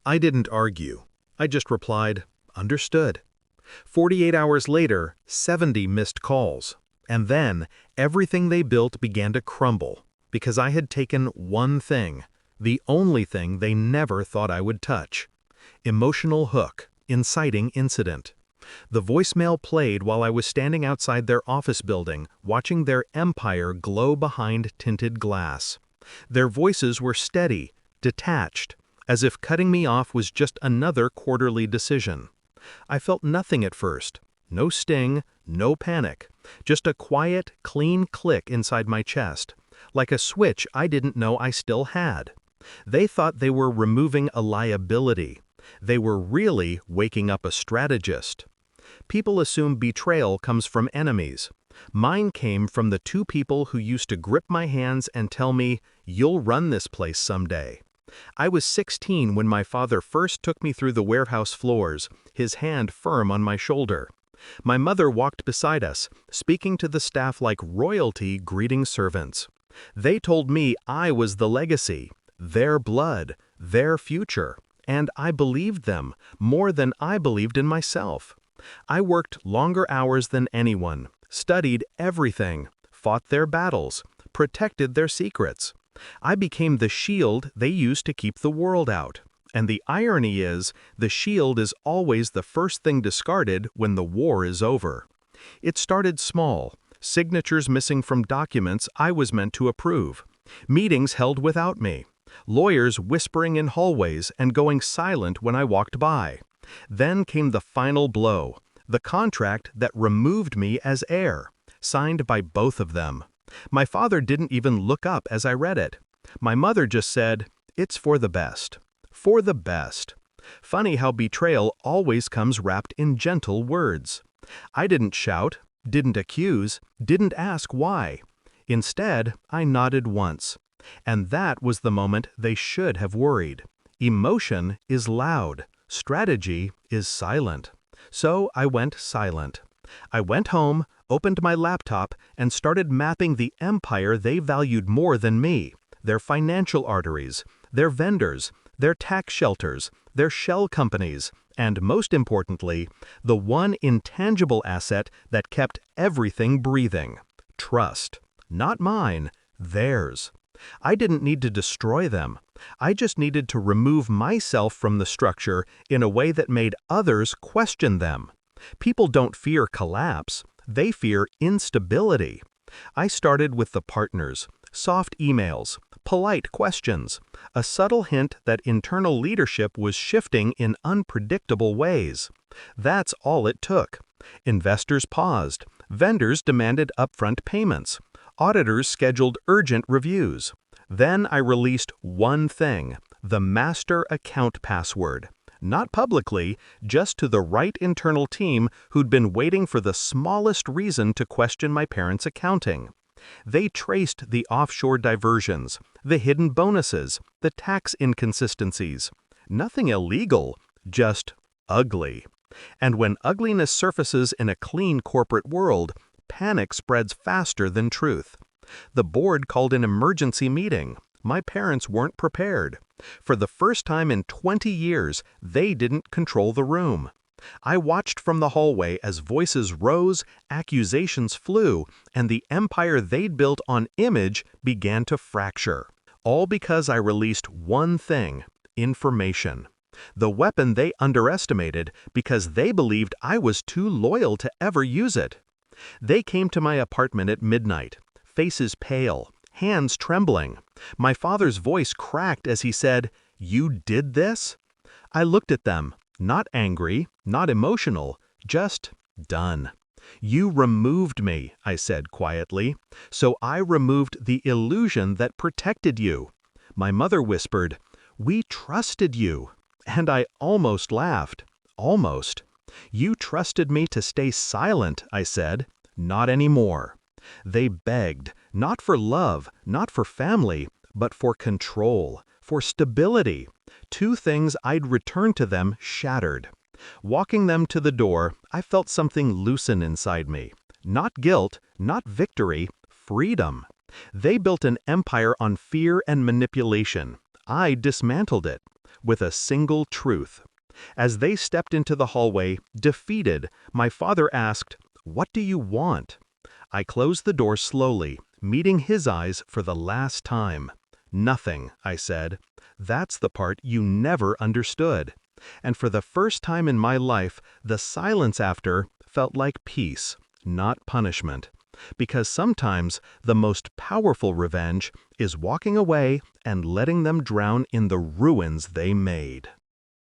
I didn't argue. I just replied, "Understood." 48 hours later, 70 missed calls. And then, everything they built began to crumble, because I had taken one thing, the only thing they never thought I would touch. Emotional hook, inciting incident. The voicemail played while I was standing outside their office building, watching their empire glow behind tinted glass. Their voices were steady, detached, as if cutting me off was just another quarterly decision. I felt nothing at first. No sting, no panic. Just a quiet, clean click inside my chest, like a switch I didn't know I still had. They thought they were removing a liability. They were really waking up a strategist. People assume betrayal comes from enemies. Mine came from the two people who used to grip my hands and tell me, "You'll run this place someday." I was 16 when my father first took me through the warehouse floors, his hand firm on my shoulder. My mother walked beside us, speaking to the staff like royalty greeting servants. They told me I was the legacy, their blood, their future, and I believed them more than I believed in myself. I worked longer hours than anyone, studied everything, fought their battles, protected their secrets. I became the shield they used to keep the world out. And the irony is, the shield is always the first thing discarded when the war is over. It started small, signatures missing from documents I was meant to approve, meetings held without me, lawyers whispering in hallways and going silent when I walked by. Then came the final blow, the contract that removed me as heir, signed by both of them. My father didn't even look up as I read it. My mother just said, "It's for the best." For the best. Funny how betrayal always comes wrapped in gentle words. I didn't shout, didn't accuse, didn't ask why. Instead, I nodded once. And that was the moment they should have worried. Emotion is loud. Strategy is silent. So I went silent. I went home, opened my laptop, and started mapping the empire they valued more than me, their financial arteries, their vendors, their tax shelters, their shell companies, and most importantly, the one intangible asset that kept everything breathing: trust. Not mine, theirs. I didn't need to destroy them. I just needed to remove myself from the structure in a way that made others question them. People don't fear collapse, they fear instability. I started with the partners, soft emails, polite questions, a subtle hint that internal leadership was shifting in unpredictable ways. That's all it took. Investors paused, vendors demanded upfront payments, auditors scheduled urgent reviews. Then I released one thing, the master account password. Not publicly, just to the right internal team who'd been waiting for the smallest reason to question my parents' accounting. They traced the offshore diversions, the hidden bonuses, the tax inconsistencies. Nothing illegal, just ugly. And when ugliness surfaces in a clean corporate world, panic spreads faster than truth. The board called an emergency meeting. My parents weren't prepared. For the first time in 20 years, they didn't control the room. I watched from the hallway as voices rose, accusations flew, and the empire they'd built on image began to fracture. All because I released one thing: information. The weapon they underestimated because they believed I was too loyal to ever use it. They came to my apartment at midnight, faces pale, hands trembling. My father's voice cracked as he said, "You did this?" I looked at them, not angry, not emotional, just done. "You removed me," I said quietly, "so I removed the illusion that protected you." My mother whispered, "We trusted you." And I almost laughed. Almost. "You trusted me to stay silent," I said. "Not anymore." They begged, not for love, not for family, but for control, for stability. Two things I'd returned to them shattered. Walking them to the door, I felt something loosen inside me. Not guilt, not victory, freedom. They built an empire on fear and manipulation. I dismantled it. with a single truth. As they stepped into the hallway, defeated, my father asked, "What do you want?" I closed the door slowly, meeting his eyes for the last time. "Nothing," I said. "That's the part you never understood." And for the first time in my life, the silence after felt like peace, not punishment. Because sometimes the most powerful revenge is walking away and letting them drown in the ruins they made.